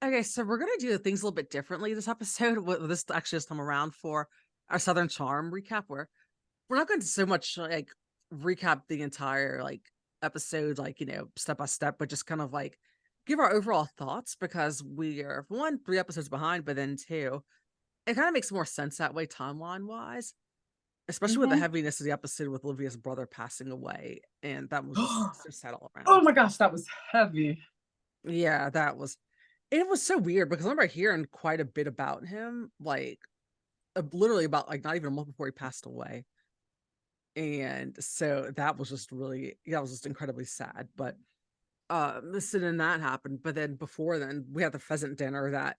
Okay, so we're gonna do things a little bit differently this episode. With this actually has come around for our Southern Charm recap, where we're not going to so much like recap the entire like episode, like step by step, but just kind of like give our overall thoughts because we are one 3 episodes behind, but then two, it kind of makes more sense that way timeline wise, especially with the Hmm. heaviness of the episode with Olivia's brother passing away, and that was just so sad all Oh around. my gosh, that was heavy. Yeah, that was it was so weird because I remember hearing quite a bit about him, like literally about like not even a month before he passed away. And so that was just really, yeah, it was just incredibly sad. But so then that happened. But then before then, we had the pheasant dinner that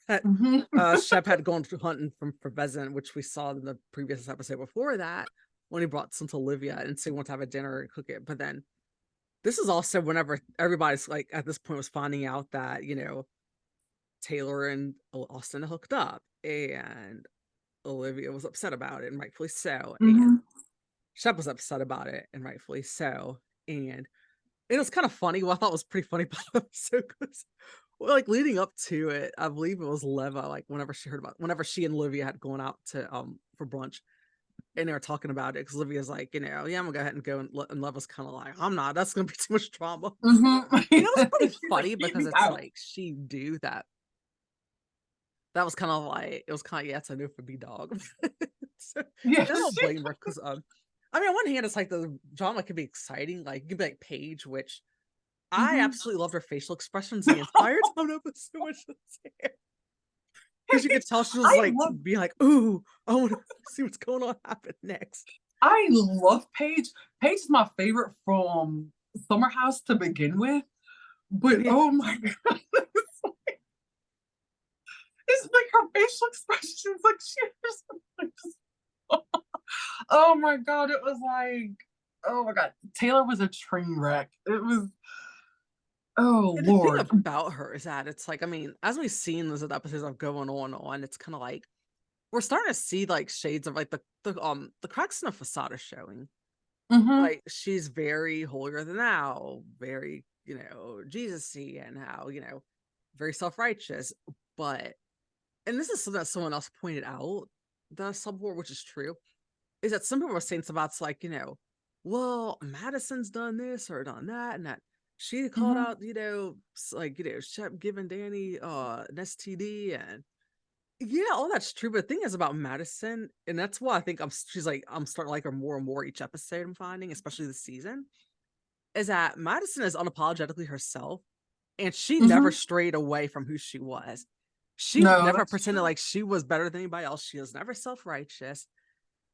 that Hmm. Shep had gone to hunting for pheasant, which we saw in the previous episode before that when he brought some to Olivia and so he wanted to have a dinner and cook it. But then this is also whenever everybody's like at this point was finding out that Taylor and Austin hooked up, and Olivia was upset about it, and rightfully so. And Hmm. Shep was upset about it, and rightfully so. And it was kind of funny. What I thought was pretty funny about the episode because, well, like leading up to it, I believe it was Leva. Like whenever she and Olivia had gone out to for brunch, and they were talking about it because Olivia's like, yeah, I'm gonna go ahead and go, and Leva's kind of like, I'm not. That's gonna be too much drama. Hmm. And it was pretty She's like, funny keep because me it's out. like she do that. That was kind of like it was kind of yeah, it's a no for B dog. So, and I Yes. don't blame her because I mean, on one hand, it's like the drama can be exciting. Like you can be like Paige, which I Hmm. absolutely loved her facial expressions the entire time of the so much because you could tell she was I like love being like, "Ooh, I want to see what's going on happen next." I love Paige. Paige is my favorite from Summer House to begin with. But Yeah, oh my god, it's like her facial expressions, like she was like, oh my god, it was like, oh my god, Taylor was a train wreck. It was, oh and the thing Lord. about her is that it's like, I mean, as we've seen those episodes of going on, it's kind of like we're starting to see like shades of like the cracks in the facade are showing. Hmm. Like she's very holier than thou, very Jesus-y, and how very self-righteous. But and this is something that someone else pointed out the subword, which is true, is that some people were saying something about like well, Madison's done this or done that, and that she called Hmm. out like Shep giving Danny an STD, and yeah, all that's true. But the thing is about Madison, and that's why I think she's like I'm starting to like her more and more each episode I'm finding, especially this season, is that Madison is unapologetically herself, and she never Hmm. strayed away from who she was. She No, never that's pretended true. like she was better than anybody else. She was never self-righteous.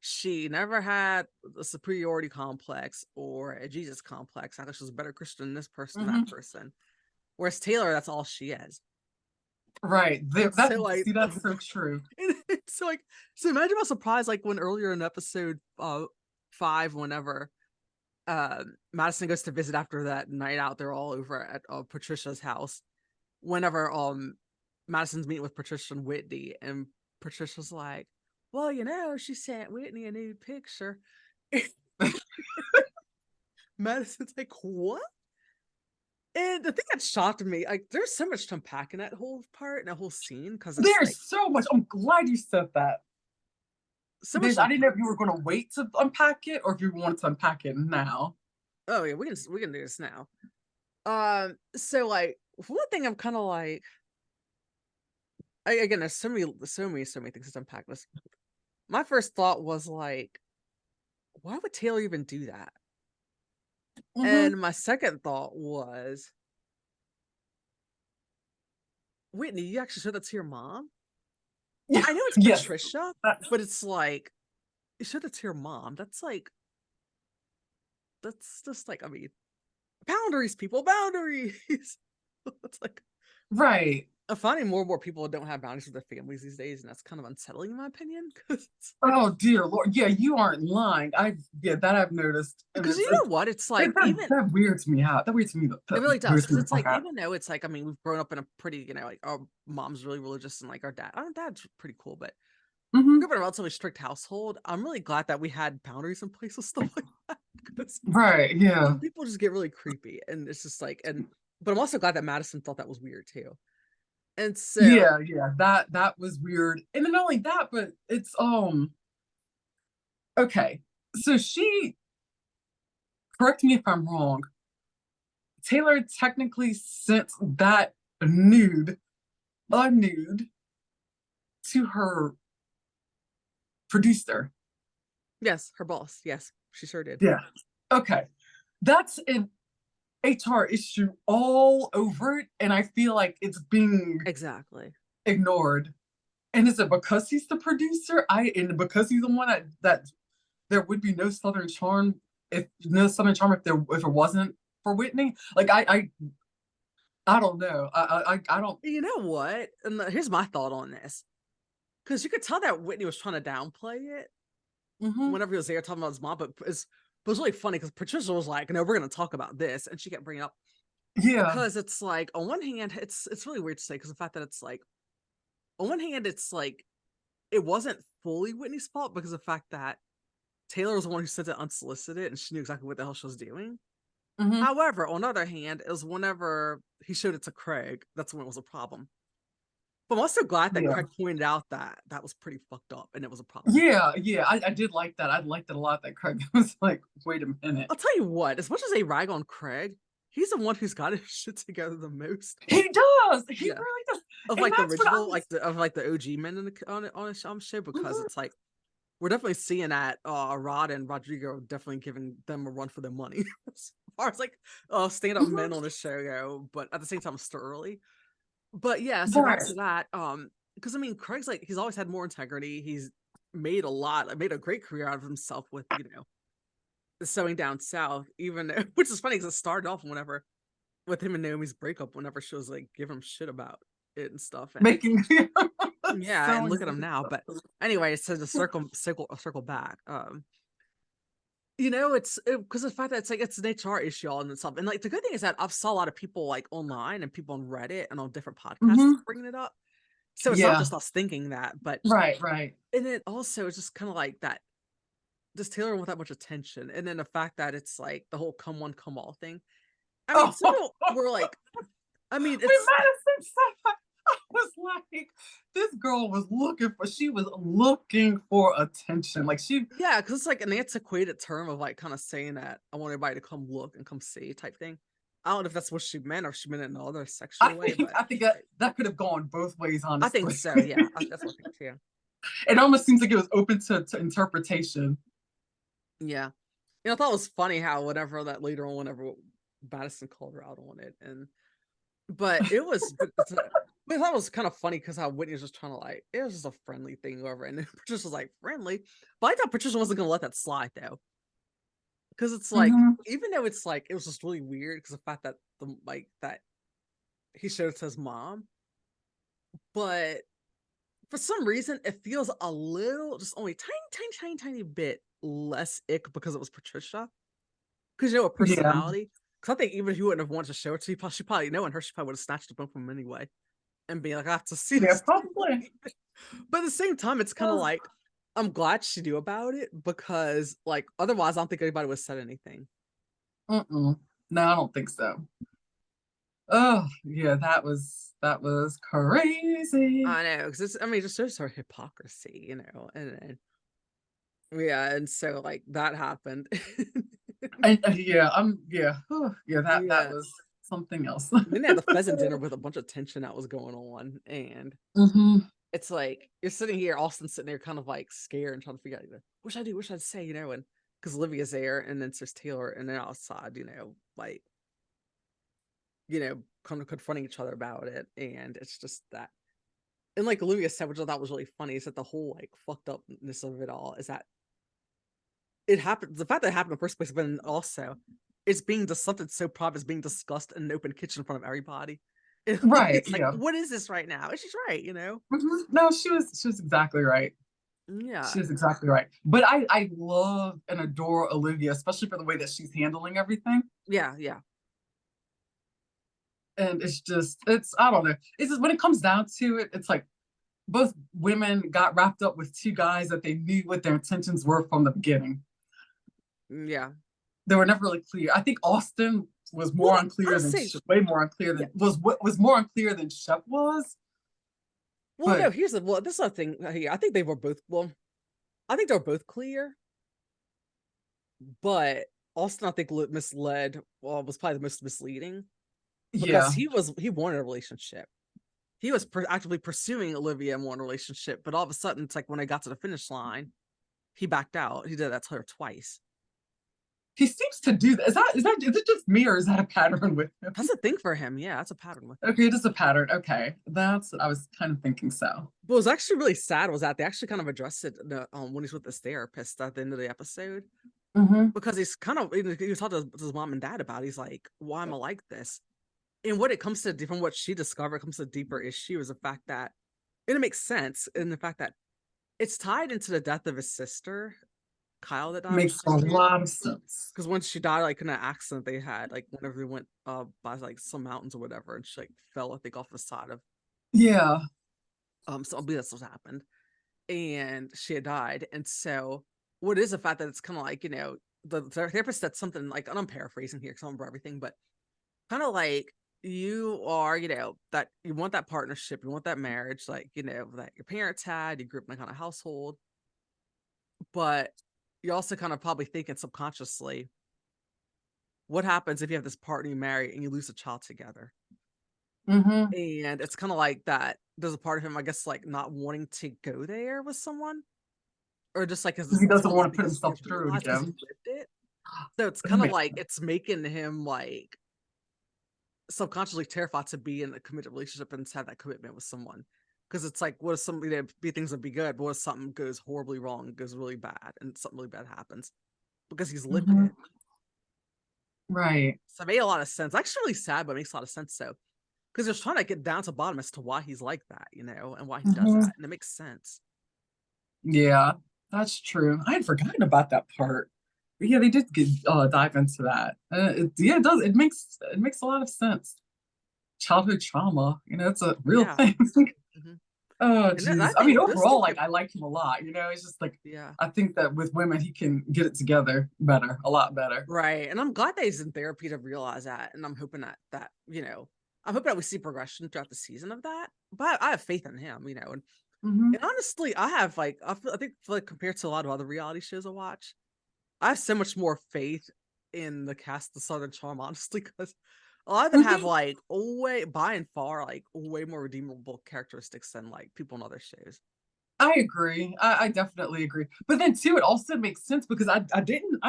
She never had a superiority complex or a Jesus complex. I thought she was a better Christian than this person, that Hmm. person. Whereas Taylor, that's all she is. Right. And That, so like see, that's so true. so like so imagine how surprised like when earlier in episode 5, whenever Madison goes to visit after that night out, they're all over at Patricia's house. Whenever Madison's meeting with Patricia and Whitney, and Patricia's like, well, she sent Whitney a nude picture. Madison's like, what? And the thing that shocked me, like, there's so much to unpack in that whole part and that whole scene because it's There's like so much. I'm glad you said that. so much There's, to I didn't know unpack. if you were going to wait to unpack it or if you wanted to unpack it now. Oh yeah, we can do this now. So like one thing I'm kind of like, again, there's so many things to unpack. This my first thought was like, why would Taylor even do that? Hmm. And my second thought was, Whitney, you actually showed that to your mom? Yeah. I know it's Yes. Patricia, That, but it's like you showed that to your mom. That's just like, I mean, boundaries, people, boundaries. It's like right. I'm finding more and more people don't have boundaries with their families these days, and that's kind of unsettling in my opinion. Because Oh dear Lord. Yeah, you aren't lying. Yeah, that I've noticed. And you it's know what? It's that, like that, even that weirds me out. That weirds me it that really does weirds because me the it's fuck like out. even though it's like I mean we've grown up in a pretty like our mom's really religious and like our dad's pretty cool, but we Hmm. grew up in a relatively strict household. I'm really glad that we had boundaries in place with stuff like that because Right. Yeah. some people just get really creepy, and it's just like but I'm also glad that Madison thought that was weird too. And so Yeah, yeah, that was weird. And not only that, but it's okay. So correct me if I'm wrong, Taylor technically sent that nude, a nude, to her producer. yes, her boss. Yes, she sure did. Yeah. Okay. That's an HR issue all over it, and I feel like it's being Exactly. ignored. And is it because he's the producer? And because he's the one that there would be no Southern Charm if it wasn't for Whitney. Like I don't know. I don't. You know what? And here's my thought on this. Because you could tell that Whitney was trying to downplay it Hmm. whenever he was there talking about his mom, but it was really funny because Patricia was like, "No, we're going to talk about this," and she kept bringing up Yeah. because it's like on one hand, it's really weird to say because the fact that it's like on one hand, it's like it wasn't fully Whitney's fault because of the fact that Taylor was the one who sent it unsolicited and she knew exactly what the hell she was doing. Hmm. However, on the other hand, it was whenever he showed it to Craig, that's when it was a problem. But I'm also glad that Yeah. Craig pointed out that that was pretty fucked up and it was a problem. Yeah. Yeah. I did like that. I liked it a lot that Craig was like, wait a minute. I'll tell you what, as much as they rag on Craig, he's the one who's got his shit together the most. He does. He Yeah. really does. Of And like the that's what I original, was. like the OG men in on a show because Mhm. it's like we're definitely seeing that Rod and Rodrigo are definitely giving them a run for their money as far as like stand-up men Mhm. on the show go, but at the same time it's still early. But yeah, so back Right. to that. Because I mean Craig's like he's always had more integrity. He's made a great career out of himself with, sewing down south, even which is funny because it started off whenever with him and Naomi's breakup, whenever she was like giving him shit about it and stuff. And Making yeah, and sewing. look at him now. But anyway, so to circle back. It's because the fact that it's like it's an HR issue all in itself. And like the good thing is that I've saw a lot of people like online and people on Reddit and on different podcasts Hmm. bringing it up. So it's not Yeah. just us thinking that, but Right. Right. and it also is just kind of like that just Taylor with that much attention. And then the fact that it's like the whole come one, come all thing. I mean, some Oh. people were like, I mean, We it's Madison said, I was like, this girl she was looking for attention. Like she, yeah, because it's like an antiquated term of like kind of saying that I want everybody to come look and come see type thing. I don't know if that's what she meant or if she meant it in another sexual way, but I think that could have gone both ways, I think honestly. so. Yeah, that's what I think too. It almost seems like it was open to interpretation. Yeah, I thought it was funny how whenever that later on, whenever Madison called her out on it, and but it was, but I thought it was kind of funny because how Whitney was just trying to like it was just a friendly thing over, and then Patricia was like friendly, but I thought Patricia wasn't gonna let that slide though. Because it's like, Hmm. even though it's like it was just really weird because the fact that that he showed it to his mom, but for some reason it feels a little just only tiny bit less ick because it was Patricia. Because her Yeah. personality. Because I think even if you wouldn't have wanted to show it to you, she probably knowing her, she probably would have snatched it from him anyway and be like, I have to see Yeah. this. Probably. But at the same time, it's kind of Oh, like I'm glad she knew about it because like otherwise I don't think anybody would have said anything. mm-mm. No, I don't think so. Oh, yeah, that was crazy. I know, because it's I mean, it just shows her hypocrisy, and yeah, and so like that happened. And yeah, yeah, that Yeah. was something else. And then they had the pheasant dinner with a bunch of tension that was going on, and Hmm. it's like you're sitting here, Austin sitting there, kind of like scared and trying to figure out, what should I do, what should I say, and because Olivia's there, and then there's Taylor, and then outside, like kind of confronting each other about it, and it's just that. And like Olivia said, which I thought was really funny, is that the whole like fucked upness of it all is that it happened. The fact that it happened in the first place, but then also it's being something so private is being discussed in an open kitchen in front of everybody. Right, It's like, yeah. what is this right now? And she's right. Mhm. No, she was exactly right. Yeah, She was exactly right. But I love and adore Olivia, especially for the way that she's handling everything. yeah. And it's I don't know. It's just when it comes down to it, it's like both women got wrapped up with two guys that they knew what their intentions were from the beginning. Yeah. They were never really clear. I think Austin was Well, more unclear I'll than say, way more unclear yeah, than was more unclear than Shep was. Well, no, But here's the well, this is the thing here. I think they were both well, I think they're both clear, but Austin, I think, misled. Well, was probably the most misleading because yeah, he wanted a relationship. He was actively pursuing Olivia and wanted a relationship, but all of a sudden, it's like when they got to the finish line, he backed out. He did that to her twice. he seems to do that. Is it just me or is that a pattern with him? That's a thing for him. Yeah, that's a pattern with him. Okay, it is a pattern. Okay, that's I was kind of thinking so. What was actually really sad was that they actually kind of addressed it when he's with this therapist at the end of the episode Hmm. because he's kind of he was talking to his mom and dad about it. He's like, why am I like this? And what it comes to from what she discovered comes to a deeper issue is the fact that and it makes sense in the fact that it's tied into the death of his sister, Kyle, that died when she Makes was a a kid. lot of sense. Because when she died, like in an accident they had, like whenever they went by like some mountains or whatever, and she like fell, I think, off the side of Yeah, so I believe that's what happened. And she had died. And so what is the fact that it's kind of like, the therapist said something like, and I'm paraphrasing here because I don't remember everything, but kind of like you are, that you want that partnership, you want that marriage, like, that your parents had, you grew up in a kind of household, but you're also kind of probably thinking subconsciously, what happens if you have this partner you marry and you lose a child together? hmm, And it's kind of like that. There's a part of him, I guess, like not wanting to go there with someone, or just like because he it's doesn't too want to easy put because he himself has through it realized because he again. lived it. So it's That kind of makes like sense. it's making him like subconsciously terrified to be in a committed relationship and to have that commitment with someone. Because it's like, what if somebody that be things would be good, but what if something goes horribly wrong, goes really bad, and something really bad happens because he's lived Hmm. it. Right. So it made a lot of sense. Actually, really sad, but it makes a lot of sense. So because they're trying to get down to bottom as to why he's like that, and why he does Hmm. that, and it makes sense. Yeah, that's true. I had forgotten about that part. But yeah, they did dive into that. Yeah, it does. It makes a lot of sense. Childhood trauma, it's a real Yeah. thing. Hmm. Oh, And then I geez. I mean, think those two overall, like get I like him a lot. It's just like yeah. I think that with women, he can get it together better, a lot better. Right. And I'm glad that he's in therapy to realize that. And I'm hoping I'm hoping that we see progression throughout the season of that. But I have faith in him, Hmm. and honestly, I have like I think like compared to a lot of other reality shows I watch, I have so much more faith in the cast of Southern Charm, honestly, because a lot of them have Hmm. like way by and far like way more redeemable characteristics than like people in other shows. I agree. I definitely agree. But then too, it also makes sense because I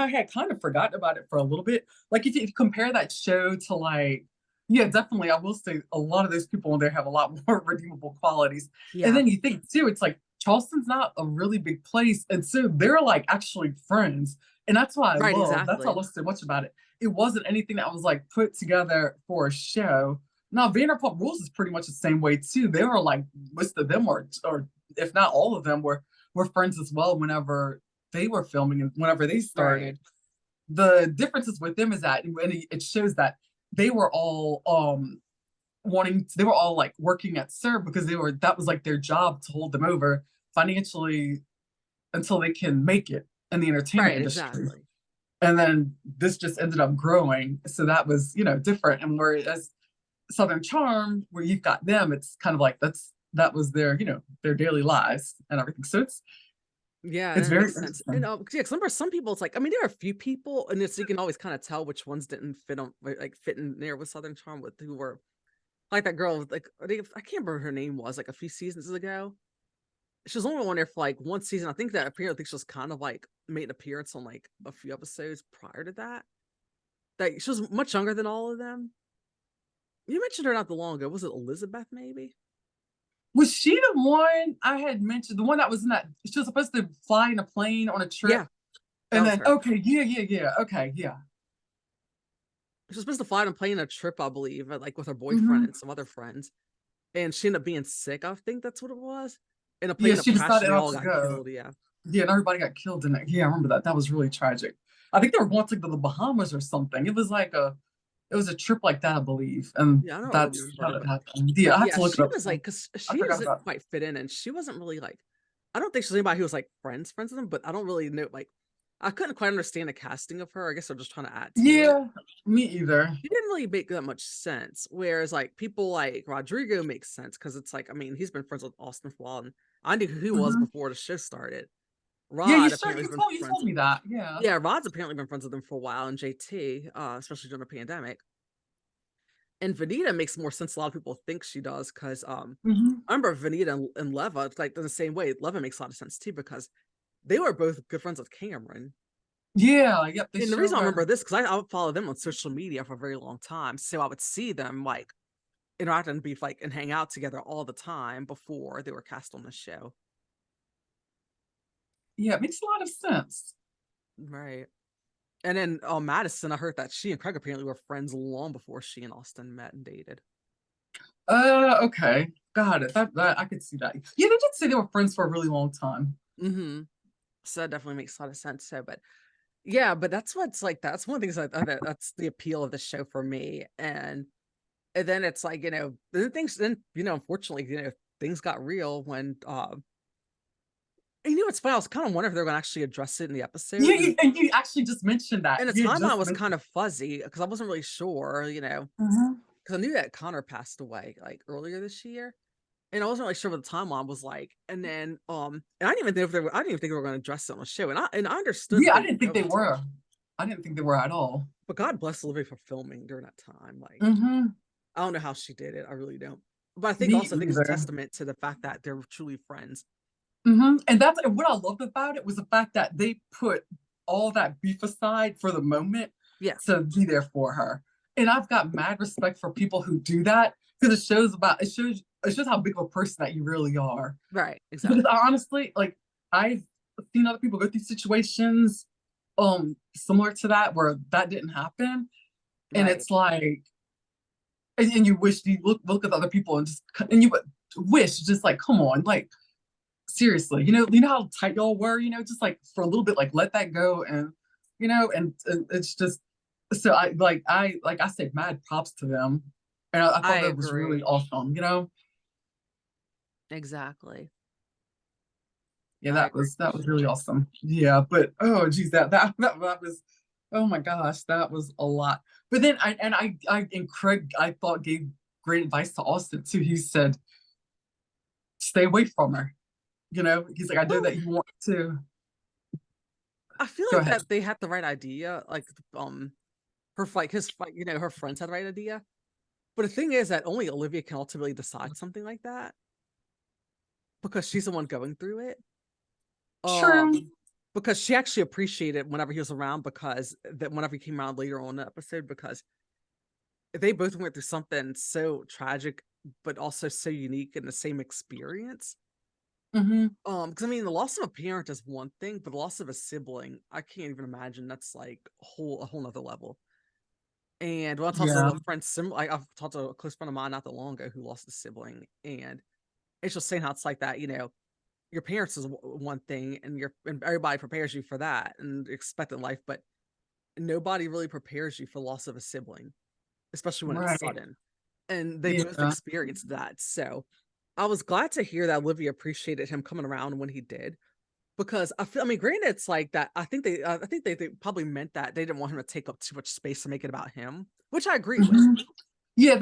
had kind of forgotten about it for a little bit. Like if you compare that show to like, yeah, definitely, I will say a lot of those people in there have a lot more redeemable qualities. And Yeah. then you think too, it's like Charleston's not a really big place, and so they're like actually friends, and Right, that's why I exactly. love so much about it. It wasn't anything that was like put together for a show. Now Vanderpump Rules is pretty much the same way too. They were like most of them or if not all of them were friends as well whenever they were filming and whenever they Right. started. The differences with them is that and it shows that they were all they were all like working at SER because that was like their job to hold them over financially until they can make it in the entertainment Right, industry. exactly. And then this just ended up growing. So that was, different. And whereas Southern Charm, where you've got them, it's kind of like that was their daily lives and everything. So Yeah, and it's then it very makes sense. And interesting. 'cause, yeah, 'cause remember some people, it's like I mean, there are a few people, and it's you can always kind of tell which ones didn't fit on like fit in there with Southern Charm with who were like that girl with like I can't remember what her name was like a few seasons ago. She was only on there for like one season. I think that appeared. I think she was kind of like made an appearance on like a few episodes prior to that. Like she was much younger than all of them. You mentioned her not too long ago. Was it Elizabeth? Maybe. Was she the one I had mentioned? The one that was in that she was supposed to fly in a plane on a trip, Yeah, that and was then her. okay, yeah, yeah, yeah, okay, yeah. She was supposed to fly on a plane on a trip, I believe, like with her boyfriend Hmm. and some other friends, and she ended up being sick. I think that's what it was. And the plane Yeah, ended up she crashing. decided They not all to got go. killed. Yeah. Yeah, and everybody got killed in it. Yeah, I remember that. That was really tragic. I think they were going to the Bahamas or something. It was a trip like that, I believe, and Yeah, I don't that's how remember, it but happened. Yeah, I have yeah, to look it she up was like, too. because I she forgot doesn't about. quite fit in, and she wasn't really like, I don't think she's anybody who was like friends with them, but I don't really know like I couldn't quite understand the casting of her. I guess they're just trying to add to it. Yeah, me either. She didn't really make that much sense. Whereas like people like Rodrigo makes sense because it's like, I mean, he's been friends with Austin for a while, and I knew who he was Mhm. before the show started. Yeah, Rod apparently has been you friends. told me that. Yeah. Yeah, Rod's apparently been friends with him for a while, and JT, especially during the pandemic. And Vanita makes more sense. A lot of people think she does because Mhm. I remember Vanita and Leva, it's like in the same way. Leva makes a lot of sense too because they were both good friends with Cameron. Yeah, yep, they And the sure reason I were. remember this because I would follow them on social media for a very long time, so I would see them like interact and be like and hang out together all the time before they were cast on the show. Yeah, it makes a lot of sense. Right. And then Madison, I heard that she and Craig apparently were friends long before she and Austin met and dated. Okay. Got it. That I could see that. Yeah, they did say they were friends for a really long time. Mm-hmm. So that definitely makes a lot of sense. So, but yeah, but that's what's like that's one of the things that's the appeal of the show for me. And then it's like, then things then, unfortunately, things got real when and it's funny, I was kind of wondering if they're gonna actually address it in the Yeah, episode. and you actually just mentioned that. And the You timeline just was mentioned. kind of fuzzy because I wasn't really sure, Mhm. because I knew that Connor passed away like earlier this year. And I wasn't really sure what the timeline was like. And then and I didn't even think if they were I didn't even think they were gonna address it on the show. And I understood that Yeah, they I were didn't think they going to. were. I didn't think they were at all. But God bless Olivia for filming during that time. Like, Mhm. I don't know how she did it. I really don't. But Me I think it's a either. testament to the fact that they're truly friends. And that's and what I loved about it was the fact that they put all that beef aside for the moment Yes. to be there for her. And I've got mad respect for people who do that because it shows how big of a person that you really are. Right. Because Exactly. I honestly, like, I've seen other people go through situations similar to that where that didn't happen. And Right. it's like, and you wish you look at other people and just and you would wish just like, come on, like seriously, you know how tight y'all were, just like for a little bit, like let that go, and and it's just so I said, mad props to them, and I I thought that was really agree. awesome. Exactly. Yeah, I that agree was for that was really sure. awesome. Yeah, but oh geez, that was, oh my gosh, that was a lot. But then I and Craig, I thought, gave great advice to Austin too. He said, stay away from her. He's like, I know Well, that you want to I feel go like ahead. that they had the right idea. Like, her fight, his fight, her friends had the right idea. But the thing is that only Olivia can ultimately decide something like that because she's the one going through it. True. Um, because she actually appreciated whenever he was around because that whenever he came around later on in the episode because they both went through something so tragic but also so unique in the same experience. Hmm. Because I mean the loss of a parent is one thing, but the loss of a sibling, I can't even imagine that's like a whole nother level. And when I talked to Yeah. a friend, I've talked to a close friend of mine not that long ago who lost a sibling, and it's just saying how it's like that. Your parents is one thing, and everybody prepares you for that and expect in life, but nobody really prepares you for loss of a sibling, especially when it's Right. sudden. And they both Yeah. experienced that. So I was glad to hear that Olivia appreciated him coming around when he did. Because I mean, granted, it's like that. I think they probably meant that they didn't want him to take up too much space to make it about him, which I agree with. Hmm. Yeah, And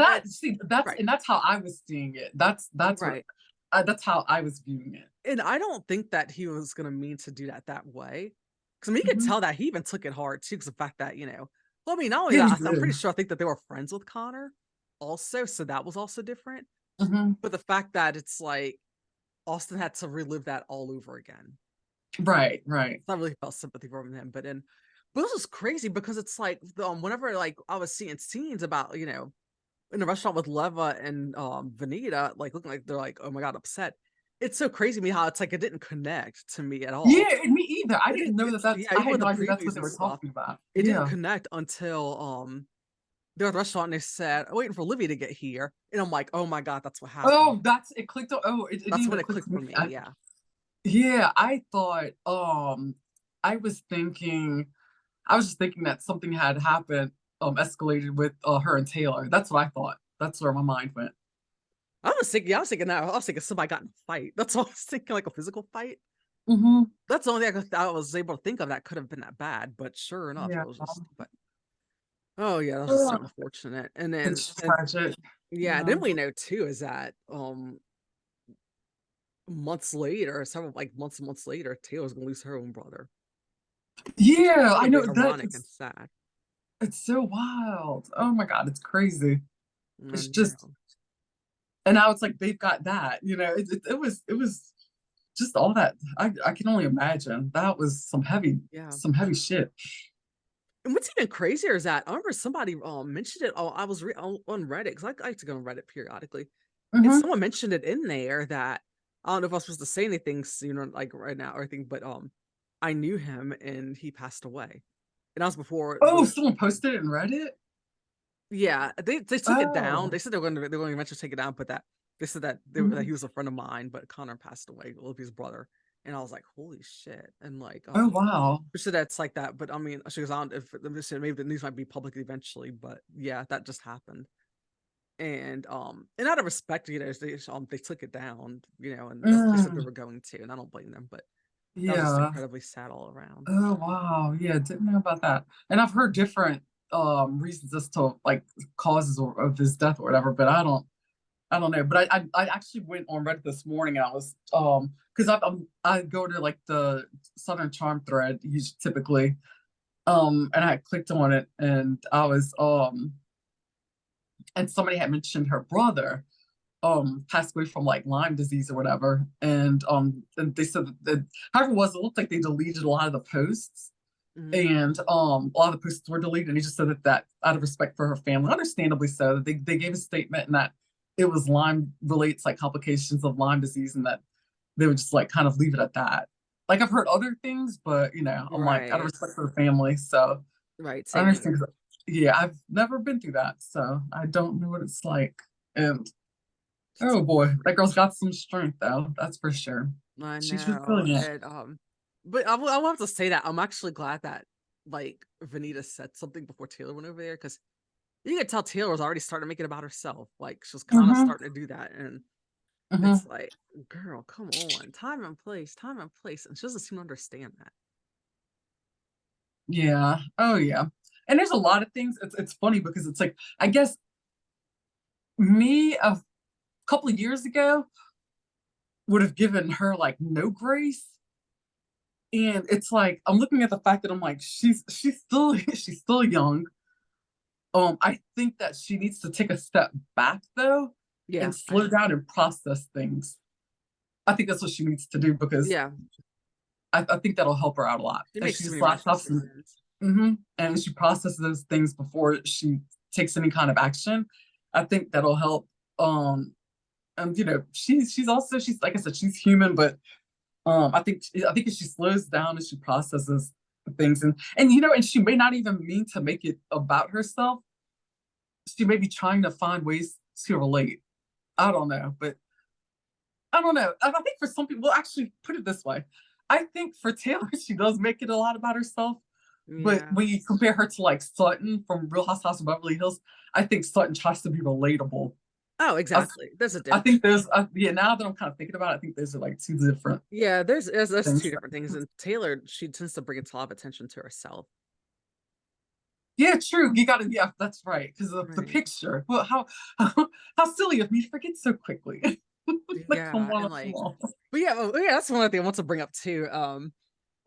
right, that's how I was seeing it. right. That's how I was viewing it. And I don't think that he was gonna mean to do that way. Because I mean, you could Hmm. tell that he even took it hard too. Because the fact that well, I mean, not only Yeah, he that, I'm did. pretty sure I think that they were friends with Connor, also. So that was also different. Hmm. But the fact that it's like Austin had to relive that all over again. Right, right. So I really felt sympathy for him. But this was crazy because it's like whenever like I was seeing scenes about in the restaurant with Leva and Vanita, like looking like they're like, oh my god, upset. It's so crazy to me how it's like it didn't connect to me at all. Yeah, and me either. I It didn't didn't. know that. It's That's yeah, I even had with no the idea that's what previews they and were stuff, talking about. it didn't Yeah. connect until they're at the restaurant and they said, waiting for Olivia to get here, and I'm like, oh my god, that's what happened. Oh, that's it clicked. It didn't That's when even it click clicked to for me. me. Yeah. Yeah, I thought. I was thinking. I was just thinking that something had happened, escalated with her and Taylor. That's what I thought. That's where my mind went. I was thinking that. I was thinking somebody got in a fight. That's what I was thinking, like a physical fight. Mhm. That's the only thing I was able to think of that could have been that bad, but sure enough, Yeah. it was just but oh yeah, that's just so Ugh, unfortunate. And then it's and tragic. yeah, Yeah. then we know too is that months later, several like months and months later, Taylor's gonna lose her own brother, which is Yeah, I kind of know very that ironic and sad. it's so wild. Oh my god, it's crazy. I It's just know. and now it's like they've got that, it was just all that. I can only imagine. That was Yeah. some heavy shit. And what's even crazier is that I remember somebody mentioned it. Oh, I was on Reddit because I like to go on Reddit periodically, and Mhm. someone mentioned it in there that I don't know if I was supposed to say anything sooner, like right now or anything, but I knew him and he passed away, and that was before Oh, the someone posted it in Reddit? yeah they took it down. Oh. They said they were going to eventually take it down, but that they said that that he Mhm. was a friend of mine, but Connor passed away, Olivia's brother, and I was like, holy shit, and like Oh, wow. so that's like that, but I mean, she goes on if let me say maybe the news might be public eventually, but yeah, that just happened. And out of respect, they took it down, and that's what they said they Mm, were going to, and I don't blame them, but that was just yeah. incredibly sad all around. Oh, wow. Yeah, didn't know about that. And I've heard different reasons as to like causes of his death or whatever, but I don't know. But I actually went on Reddit this morning and I was because I go to like the Southern Charm thread usually typically. And I clicked on it and I was and somebody had mentioned her brother passed away from like Lyme disease or whatever. And they said that however it was, it looked like they deleted a lot of the posts Hmm. and a lot of the posts were deleted. And he just said that out of respect for her family, understandably so, that they gave a statement and that it was Lyme relates like complications of Lyme disease and that they would just like kind of leave it at that. Like I've heard other things, but I'm like out of Right, respect for the family, so right, I same understand. here. Yeah, I've never been through that, so I don't know what it's like. And It's oh boy, that girl's got some strength though, that's for sure. I She's know, resilient. and but I will have to say that I'm actually glad that like Vanita said something before Taylor went over there because you could tell Taylor was already starting to make it about herself. Like she was kind of Mm-hmm. starting to do that, and Mm-hmm. it's like, girl, come on, time and place, and she doesn't seem to understand that. Yeah. Oh yeah. And there's a lot of things. It's funny because it's like I guess me a couple of years ago would have given her like no grace. And it's like I'm looking at the fact that I'm like she's still she's still young. I think that she needs to take a step back though Yeah, and slow down and process things. I think that's what she needs to do because yeah, I think that'll help her out a lot. she If makes she too just many rash stops decisions. and she processes those things before she takes any kind of action, I think that'll help. And she's also she's like I said, she's human, but I think if she slows down and she processes things and she may not even mean to make it about herself. She may be trying to find ways to relate. I don't know, but I don't know. I think for some people, well, actually, put it this way. I think for Taylor, she does make it a lot about herself. But Yeah. when you compare her to like Sutton from Real Housewives of Beverly Hills, I think Sutton tries to be relatable. Oh, I, exactly. There's a I difference. think yeah, now that I'm kind of thinking about it, I think those are like two different Yeah, there's two things. different things, and Taylor she tends to bring a lot of attention to herself. Yeah, true. You got to, yeah, that's right. Because of the Right. picture. Well, how silly of me to forget so quickly. Like, come Yeah, on, and come like, on. but yeah, that's one other thing I want to bring up too.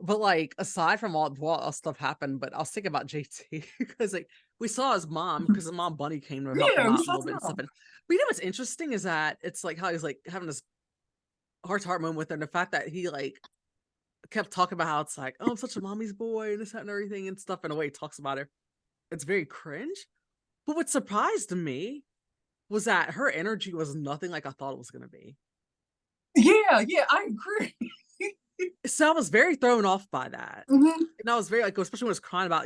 But like aside from all what else stuff happened, but I was thinking about JT because like we saw his mom because his mom Bunny came to help him Yeah, we out a saw little bit and stuff. them. But what's interesting is that it's like how he's like having this heart to heart moment with her, and the fact that he like kept talking about how it's like, oh, I'm such a mommy's boy and this, that, and everything and stuff, and the way he talks about her, it's very cringe. But what surprised me was that her energy was nothing like I thought it was gonna be. Yeah, yeah, I agree. So I was very thrown off by that. Mhm. And I was very like, especially when I was crying about,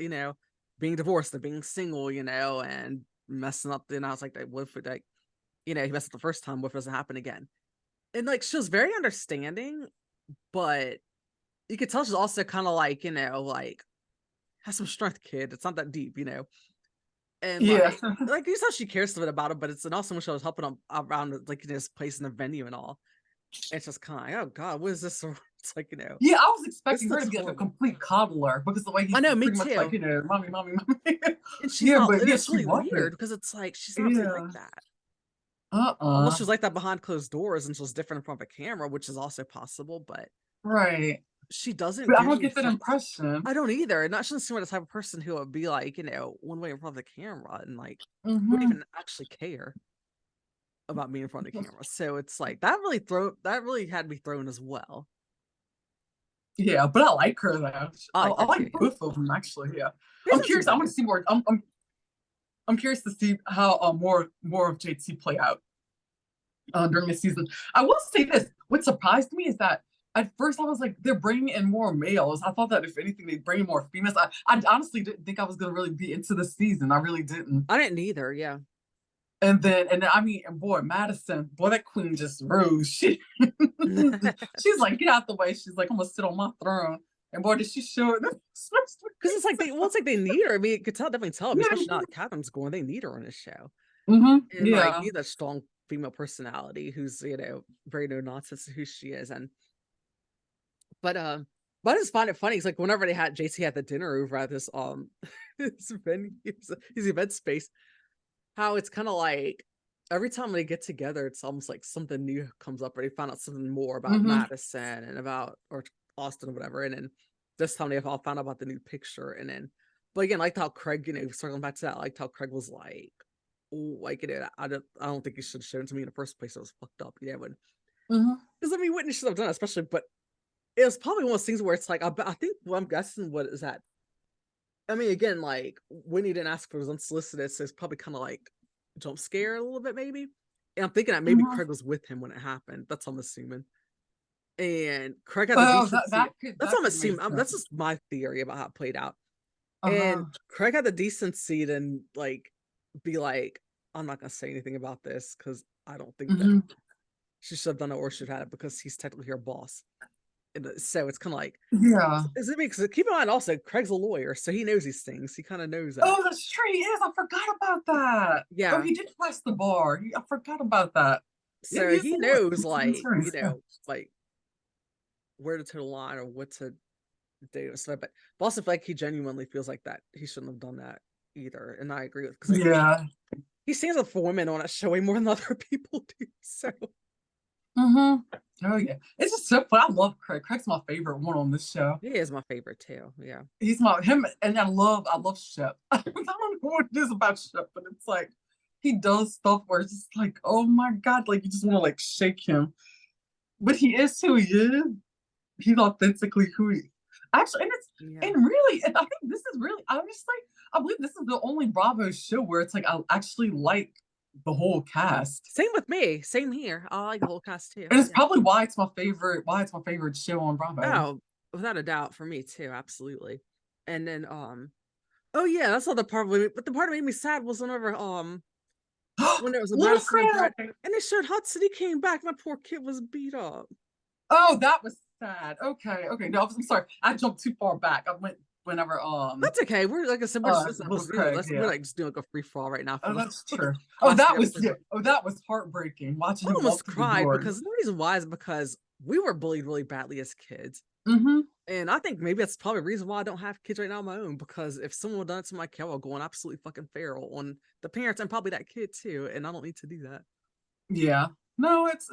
being divorced and being single, and messing up. And I was like, what if it, like, he messed up the first time, what if it doesn't happen again? And like she was very understanding, but you could tell she's also kind of like, like has some strength, kid. It's not that deep. And Yeah. like you saw she cares a bit about it, but it's and also when she was helping him around like his place in the venue and all. It's just kind of like, oh God, what is this? It's like, Yeah, I was this expecting her looks to be like a horrible. complete coddler because the way I he's know, me pretty much like, too. mommy, mommy, mommy. And she's Yeah, not, but and yeah, it's she really weird wasn't. because it's like she's not really like Yeah. that. Unless Uh-uh. she was like that behind closed doors and she was different in front of a camera, which is also possible, but Right. she doesn't But I give don't me get that such. impression. I don't either. And that shouldn't seem like the type of person who would be like, one way in front of the camera and like wouldn't Mm-hmm. even actually care about being in front of the camera. So it's like that really had me thrown as well. Yeah, but I like her though. I like I her too. like both of them actually. Yeah, They I'm don't seem curious. I want to better. see more. I'm curious to see how more of JT play out during the season. I will say this: what surprised me is that at first I was like, they're bringing in more males. I thought that if anything, they'd bring in more females. I honestly didn't think I was gonna really be into the season. I really didn't. I didn't either. Yeah. And then I mean, and boy, Madison, boy, that queen just rose. She's like, get out the way. She's like, I'm gonna sit on my throne. And boy, did she show it? Because it's like it's like they need her. I mean, you could definitely tell. I mean, especially now Yeah. that Catherine's going, they need her on this show. And like, Yeah. need that strong female personality who's very no nonsense who she is. And but but I just find it funny. It's like whenever they had JT at the dinner over at this this venue, his event space, how it's kind of like every time they get together, it's almost like something new comes up, or they find out something more about Hmm. Madison and about or Austin or whatever. And then this time they've all found out about the new picture. And then, but again, like how Craig, circling back to that, like how Craig was like, oh, like I don't think you should have shown it to me in the first place. It was fucked up, when Hmm. because I mean, Whitney should have done it, especially, but it was probably one of those things where it's like I think what I'm guessing what is that. I mean, again, like Whitney didn't ask for it was unsolicited, so it's probably kind of like jump scare a little bit, maybe. And I'm thinking that maybe Hmm. Craig was with him when it happened. That's what I'm assuming. And Craig had the Oh, decency. That's what that I'm could make assuming. That's sense. just my theory about how it played out. And Uh-huh. Craig had the decency to like be like, I'm not gonna say anything about this because I don't think that Hmm. she should have done it or should have had it because he's technically her boss. And so it's kind of like, Yeah. is it because keep in mind also Craig's a lawyer, so he knows these things. He kind of knows that. Oh, that's true. He is. I forgot about that. Oh, Yeah. he did press the bar. I forgot about that. Yeah, he So is he the lawyer. knows He's an attorney. Yeah. like where to toe the line or what to do. So but also feel like he genuinely feels like that he shouldn't have done that either. And I agree with because Yeah. he stands up for women on a show way more than other people do. So Hmm. Oh yeah. It's just so fun. I love Craig. Craig's my favorite one on this show. he is my favorite too. Yeah. He's my him and I love Shep. I don't know what it is about Shep, but it's like he does stuff where it's just like, oh my God, like you just want to like shake him. But he is who he is. He's authentically who he actually, and it's Yeah. and really, and I think this is really honestly, I believe this is the only Bravo show where it's like I actually like the whole cast. Same with me. Same here. I like the whole cast too. And it's Yeah. probably why it's my favorite show on Bravo. Oh, without a doubt for me too. Absolutely. And then oh yeah, that's not the part but the part that made me sad was whenever when there was a Little Madison and Brett Craig. and they showed Hudson, he came back, my poor kid was beat up. Oh, that was sad. Okay, okay. No, I'm sorry. I jumped too far back. I went whenever That's okay. We're like I said, we're just Little Craig, we're yeah. like just doing like a free for all right now for Oh, the that's true. Oh, classic that was episode. yeah. Oh, that was heartbreaking watching I him almost walk through the cried door. because the reason why is because we were bullied really badly as kids. Mm-hmm. And I think maybe that's probably the reason why I don't have kids right now on my own, because if someone had done it to my kid, I'll go on absolutely fucking feral on the parents and probably that kid too. And I don't need to do that. Yeah. No, it's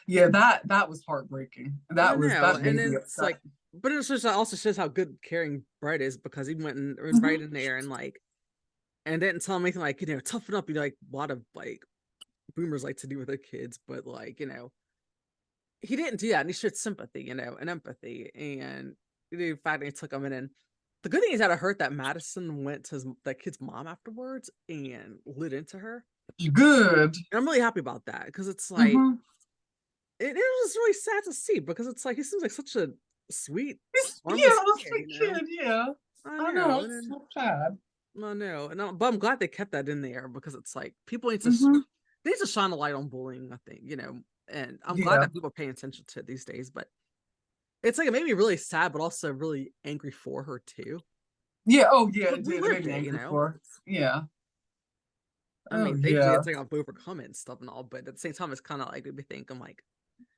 yeah, that was heartbreaking. I know. That And made me then it's upset. like, but it also shows how good caring Brett is because he went and right Hmm. in there and like, and didn't tell him anything like, toughen up. You like a lot of like boomers like to do with their kids, but like, he didn't do that. And he showed sympathy, and empathy. And the fact that he took him in. And the good thing is that I heard that Madison went to that kid's mom afterwards and lit into her. Good. And I'm really happy about that because it's like, Hmm. it was really sad to see because it's like, he seems like such a sweet, Yeah, harmless a kid, sweet kid, yeah. I I know, know. And it's then, so sad. I know. But I'm glad they kept that in there because it's like, people need to, Hmm. they need to shine a light on bullying, I think, and I'm glad Yeah. that people pay attention to it these days. But it's like, it made me really sad, but also really angry for her too. Yeah, oh yeah, But it we did. It made lived me it, angry for her. Yeah. I Oh mean, thankfully yeah. it's like I've overcome it and stuff and all, but at the same time, it's kind of like, made me think, I'm like,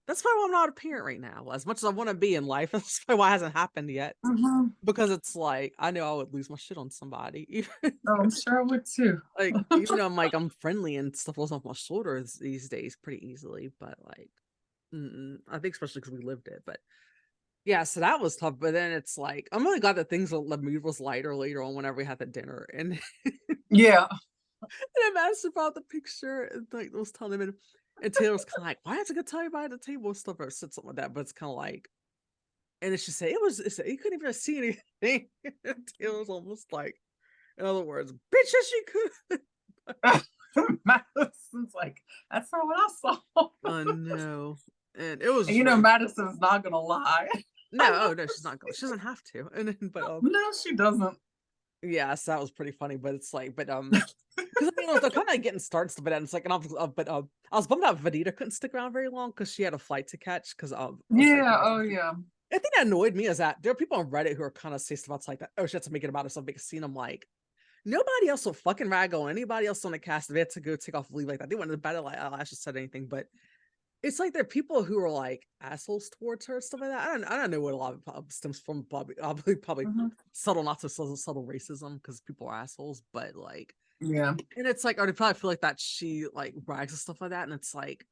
That's probably why I'm not a parent right now. As much as I want to be in life, that's probably why it hasn't happened yet. Mhm. Because it's like I know I would lose my shit on somebody. Even Oh, I'm sure I would too. even though I'm friendly and stuff falls off my shoulders these days pretty easily, but like I think especially because we lived it. But yeah, so that was tough. But then it's like I'm really glad that the mood was lighter later on whenever we had the dinner. And Yeah. And I asked about the picture and like was telling him, and Taylor was kind of like, "Why is it gonna tell you by the table and stuff?" Or said something like that. But it's kind of like, and then she said it was. It's, you couldn't even see anything. And Taylor was almost like, in other words, bitch, yes she could. Madison's like, that's not what I saw. Oh no, and it was And just really Madison's not gonna lie. I no. love Oh no, her. she's not going. She doesn't have to. And then, but No, she doesn't. yes, that was pretty funny. But it's like, because I mean, they're kind of getting started, but then it's like, and I was bummed out Vanita couldn't stick around very long because she had a flight to catch. Because I was like, Yeah, oh yeah. I think that annoyed me is that there are people on Reddit who are kind of say stuff about like that. Oh, she had to make it about herself, make a scene. I'm like, nobody else will fucking rag on anybody else on the cast. If they had to go take off leave like that, they wouldn't have better like I should said anything. But it's like there are people who are like assholes towards her, stuff like that. I don't know what a lot of stems from. Probably Mhm. subtle, not so subtle racism because people are assholes. But like, Yeah. and it's like, or they probably feel like that she like brags and stuff like that. And it's like,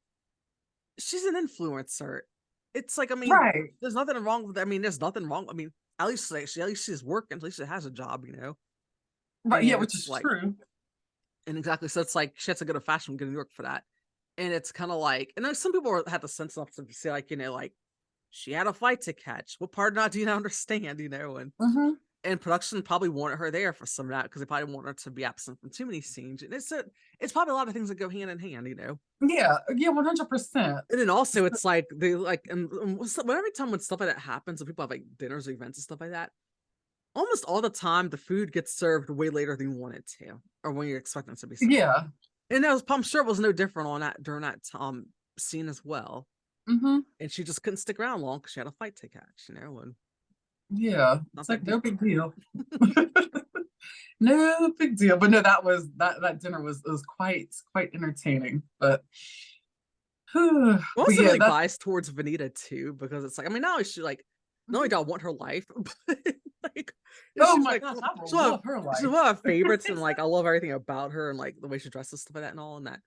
she's an influencer. It's like, I mean, Right. there's nothing wrong with. I mean, there's nothing wrong. I mean, at least she's working. At least she has a job, Right. Yeah, And which it's is like, true. and exactly. So it's like she has to go to fashion week in New York for that. And it's kind of like, and there's some people had the sense enough to say like, like she had a flight to catch. What part not do you not understand? Hmm. And production probably wanted her there for some of that because they probably want her to be absent from too many scenes. And it's probably a lot of things that go hand in hand. Yeah, yeah, 100%. And then also it's like they like and every time when stuff like that happens and people have like dinners or events and stuff like that, almost all the time the food gets served way later than you want it to, or when you're expecting it to be served. Yeah. And I'm sure it was no different on that during that scene as well. Hmm. And she just couldn't stick around long because she had a fight to catch, and Yeah. not It's that like no deep. big deal. No big deal. But no, that dinner was quite entertaining. But I'm but also yeah, really that's biased towards Vanita too, because it's like, I mean, not only she like, not only do I want her life, but like, oh she's my like, gosh, I she's will love her she's life. one of my favorites, and like, I love everything about her, and like the way she dresses, stuff like that, and all, and that,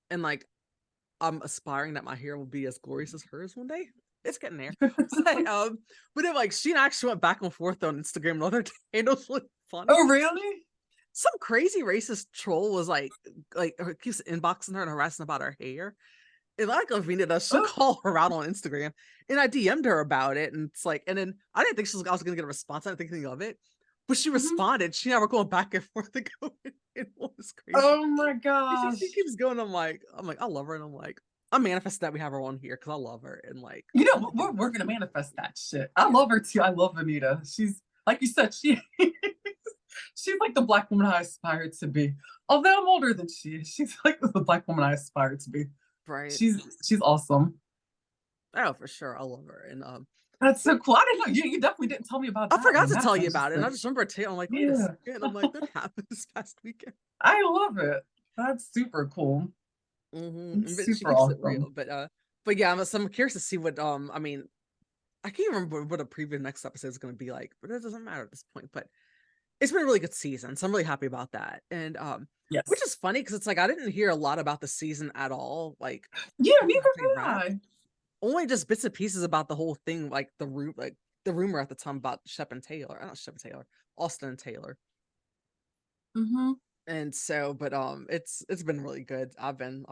and like, I'm aspiring that my hair will be as glorious as hers one day. It's getting there, but but then like, she and I actually went back and forth on Instagram the other day, and it was really funny. Oh really? Some crazy racist troll was like keeps inboxing her and harassing about her hair. And like Lavina does, she'll Oh, call her out on Instagram. And I DM'd her about it. And it's like, and then I didn't think I was gonna get a response. I didn't think anything of it. But she mhm. responded. She never going back and forth to go. It was crazy. Oh my She gosh. keeps going. I'm like, I love her. And I'm like, I'm manifesting that we have her on here because I love her. And like, You I'm know, thinking, we're gonna manifest that shit. I yeah, love her too. I love Anita. She's like you said, she's like the black woman I aspire to be. Although I'm older than she is, she's like the black woman I aspire to be. right. She's awesome. Oh, for sure. I love her. And That's so cool. I didn't know you definitely didn't tell me about I that forgot one. to That's tell you about it. And I interesting. just remember I'm like, wait a Yeah. second. I'm like, that happened this past weekend. I love it. That's super cool. But she Super keeps it awesome. real. But yeah, I'm curious to see what I mean, I can't remember what a preview next episode is going to be like, but it doesn't matter at this point. But it's been a really good season, so I'm really happy about that. And which Yes. is funny because it's like I didn't hear a lot about the season at all. Like Yeah, when neither they did wrapped, I. only just bits and pieces about the whole thing, like the rumor at the time about Shep and Taylor, not Shep and Taylor, Austin and Taylor. Hmm. And so, but it's been really good. I've been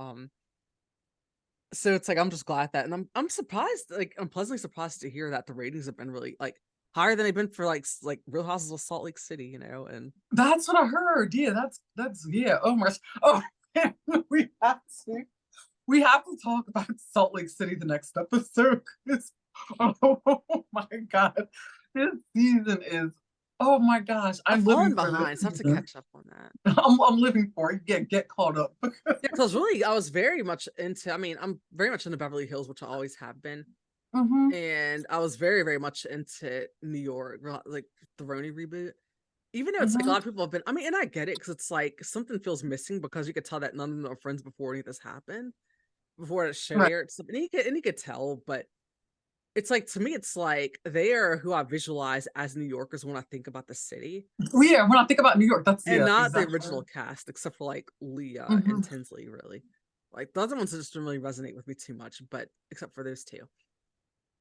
so it's like I'm just glad that, and I'm surprised, like I'm pleasantly surprised to hear that the ratings have been really like higher than they've been for like Real Houses of Salt Lake City. And That's what I heard. Yeah, that's yeah. Oh my gosh. Oh, we have to we have to talk about Salt Lake City the next episode. 'Cause- oh my god, this season is. Oh my gosh, I've I'm living fallen for this behind, so I have to season. catch up on that. I'm living for it. Get caught up. Yeah, because I was very much into. I mean, I'm very much into Beverly Hills, which I always have been, Hmm. and I was very very much into New York, like the Roni reboot. Even though it's like a Hmm. lot of people have been. I mean, and I get it because it's like something feels missing because you could tell that none of them are friends before any of this happened. before the show Right. aired. And you could tell, but it's like to me, it's like they are who I visualize as New Yorkers when I think about the city, Well, yeah, when I think about New York, that's and yeah, not the exactly. original cast, except for like Leah and Mhm. Tinsley, really. Like the other ones just didn't really resonate with me too much, but except for those two.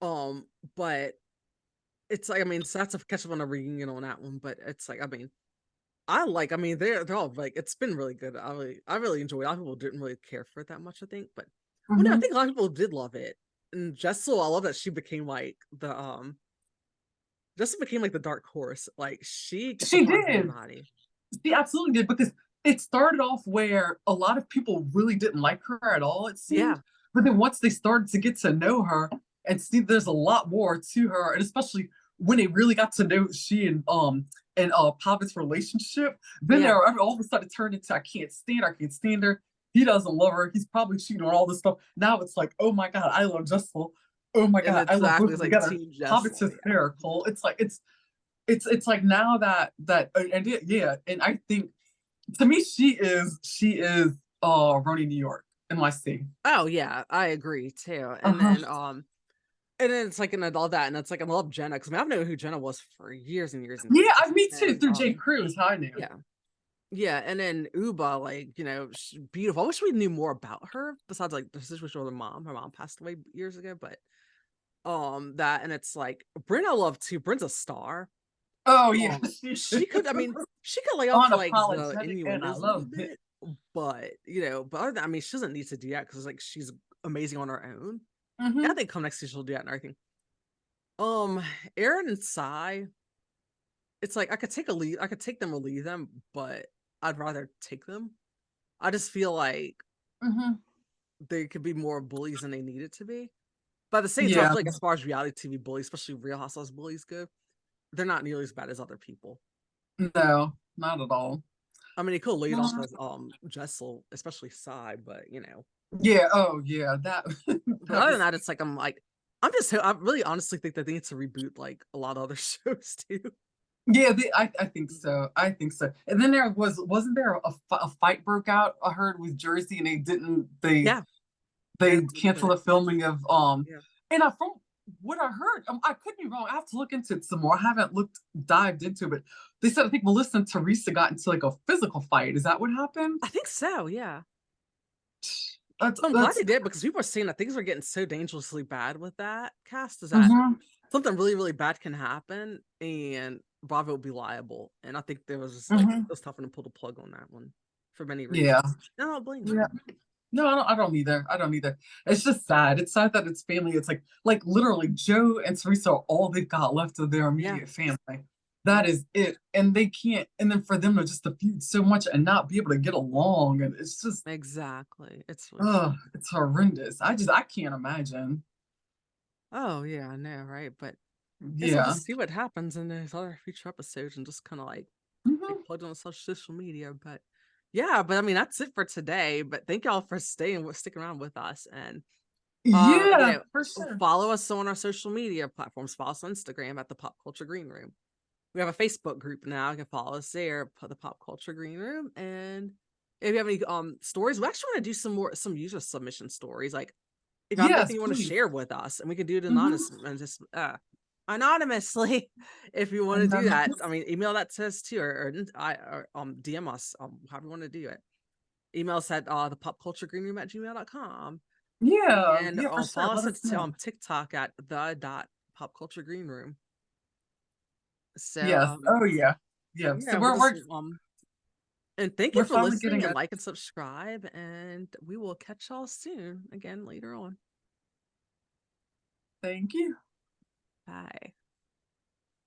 Um, but it's like, I mean, so that's a catch up on a reunion on that one, but it's like, I mean, I mean, they're all like, it's been really good. I really enjoyed it. A lot of people didn't really care for it that much, I think, but well, no, I Mhm. think a lot of people did love it. And Jessel, I love that she became like Jessel became like the dark horse. Like she gets She along with did. everybody. She absolutely did because it started off where a lot of people really didn't like her at all, it seemed. Yeah, But then once they started to get to know her and see there's a lot more to her, and especially when they really got to know she and Pavin's relationship, then yeah. they're all of a sudden turned into I can't stand her. He doesn't love her. He's probably cheating on all this stuff. Now it's like, oh my god, I love Jessel. Oh my And god, I love both exactly, of it's them like together. Team Pavin's Jessel. Yeah. hysterical. It's like now yeah, and I think to me she is Roni New York NYC. Oh yeah, I agree too. Uh-huh. And then it's like and all that, and it's like I love Jenna because I mean I've known who Jenna was for years and years and Yeah, years. me too, And through Jay Cruz, how I knew. yeah. Yeah, and then Uba, like, you know, beautiful. I wish we knew more about her besides like the situation with her mom. Her mom passed away years ago, but that and it's like Bryn I love too. Bryn's a star. Oh yeah, Um she she could I mean, she could lay off like the unapologetic and I innuendos a little loved it. bit, but you know, but other than, I mean, she doesn't need to do that because like she's amazing on her own. And I Hmm. think come next year she'll do that and everything. Um, Aaron and Sai, it's like I could take a lead, I could take them or leave them, but I'd rather take them. I just feel like Hmm. they could be more bullies than they needed to be. But at the same time, I Yeah, feel like as far as reality TV bullies, especially Real Housewives bullies go, they're not nearly as bad as other people. no, not at all. I mean, they could have laid off Uh, as Jessel, especially Psy, but you know. yeah, oh yeah, that But that other than was that, it's like I really honestly think that they need to reboot like a lot of other shows too. yeah, I think so. I think so. And then wasn't there a fight broke out I heard with Jersey and Yeah, they they deleted canceled it. the filming of Yeah. and I from what I heard, I could be wrong. I have to look into it some more. I haven't looked dived into it, but they said I think Melissa and Teresa got into like a physical fight. Is that what happened? I think so, yeah. I'm glad That's they did because people are saying that things are getting so dangerously bad with that cast is that mhm, something really, really bad can happen and Bravo will be liable. And I think there was just like it mhm. was tough for them to pull the plug on that one for many Yeah. reasons. And I don't blame Yeah. them. No, I don't either. I don't either. It's just sad. It's sad that it's family. It's like literally Joe and Teresa are all they've got left of their Yeah. immediate family. That Yeah. is it. And they can't, and then for them to just to feud so much and not be able to get along. And it's just Exactly. It's really sad. it's horrendous. I can't imagine. Oh yeah, I know, right? But I guess we'll Yeah. just see what happens in those other future episodes and just kind of like Mhm. plugged on social media. But yeah, but I mean that's it for today. But thank y'all for sticking around with us. And you Yeah, know, for sure. follow us on our social media platforms. Follow us on Instagram at the Pop Culture Green Room. We have a Facebook group now. You can follow us there, put the Pop Culture Green Room. And if you have any stories, we actually want to do some user submission stories. Like if you have Yes, anything you want to please. share with us, and we can do it Hmm. anonymously if you want to And do that. I mean, email that to us too, or DM us, however you want to do it. Email us at the popculturegreenroom at gmail.com. yeah, And yeah, for sure. follow Let us us at know. TikTok at the dot pop culture green room. So Yes. Oh yeah. Yeah. So yeah, we'll just and thank you we're for finally listening getting and it. like and subscribe. And we will catch y'all soon again later on. Thank you.